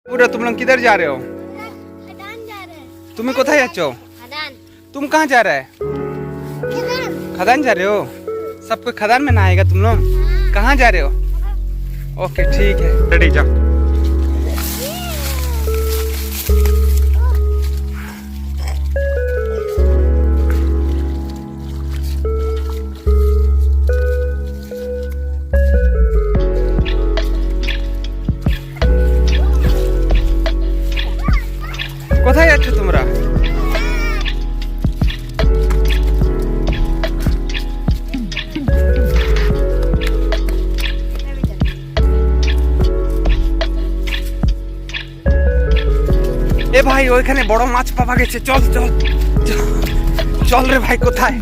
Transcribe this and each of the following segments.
पूरा तुम लोग किधर जा रहे हो? खदान जा रहे हैं। तुम्हें कोথায় যাচ্ছো? खदान। तुम कहाँ जा रहे है? खदान। खदान जा रहे हो? सब कोई खदान में नहाएगा तुम लोग? कहाँ जा रहे हो? ओके ठीक है, रेडी जाओ। কোথায় যাচ্ছ তোমরা? এ ভাই ওইখানে বড় মাছ পাওয়া গেছে, চল চল চল রে ভাই। কোথায়?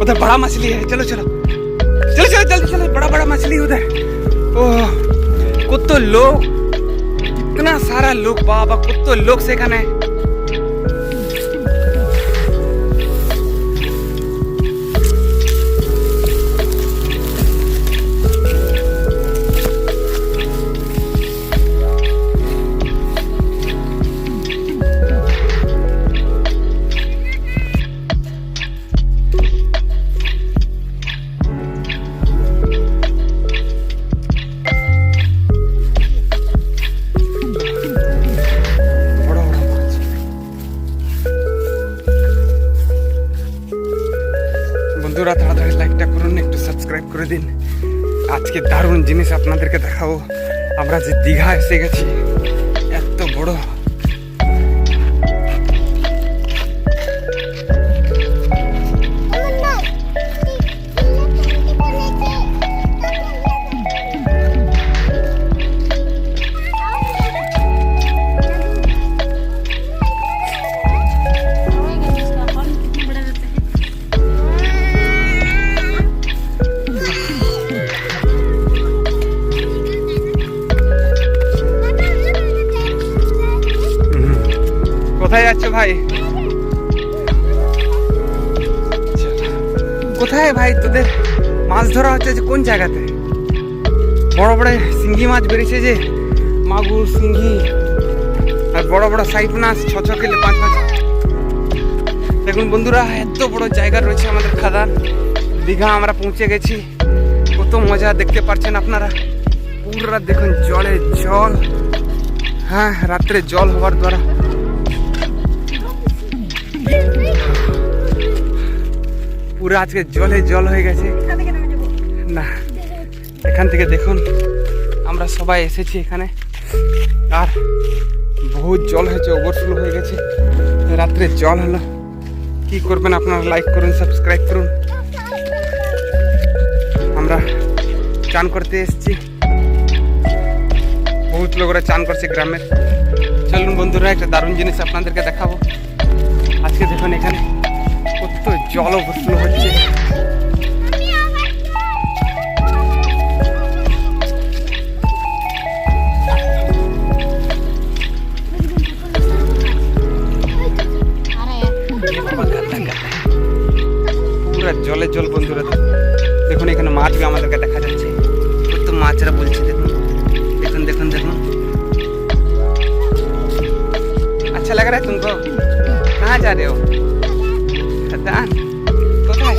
उधर बड़ा मछली है, चलो चलो चलो चलो जल्दी चलो, बड़ा बड़ा मछली उधर। ओह কত লোক, इतना सारा लोग, बाबा কত লোক সেখানে। বন্ধুরা তাড়াতাড়ি লাইকটা করুন, একটু সাবস্ক্রাইব করে দিন। আজকে দারুণ জিনিস আপনাদেরকে দেখাবো। আমরা যে দীঘা এসে গেছি, এত বড় কোথায় যাচ্ছ ভাই? কোথায় ভাই তোদের মাছ ধরা হচ্ছে যে কোন জায়গাতে? বড় বড় সিঙ্গি মাছ বেরিয়েছে যে, মাগুর সিঙ্গি আর বড় বড় সাইপনাস 6 কিলো 5 দেখুন বন্ধুরা, এত বড় জায়গা রয়েছে আমাদের খাদান দীঘা। আমরা পৌঁছে গেছি, কত মজা দেখতে পাচ্ছেন আপনারা। পুরা দেখুন জলে জল, হ্যাঁ রাত্রে জল হওয়ার দ্বারা পুরো আজকে জলে জল হয়ে গেছে। না এখান থেকে দেখুন আমরা সবাই এসেছি এখানে, আর বহুত জল হয়েছে, ওভারফ্লো হয়ে গেছে। রাত্রে জল হলো, কি করবেন আপনারা? লাইক করুন, সাবস্ক্রাইব করুন। আমরা চান করতে এসেছি, বহুত লোকরা চান করছে গ্রামের। চলুন বন্ধুরা একটা দারুণ জিনিস আপনাদেরকে দেখাবো। আজকে দেখুন এখানে কত জল ওভারফ্লো হচ্ছে। পুরা জলে জল বন্ধুরা। দেখুন এখানে মাছগুলো আমাদেরকে দেখা যাচ্ছে, কত মাছরা বলছে। দেখুন দেখুন দেখুন দেখুন, अच्छा लग रहा है तुमको? कहाँ जा रहे हो? खदान? कोথায়?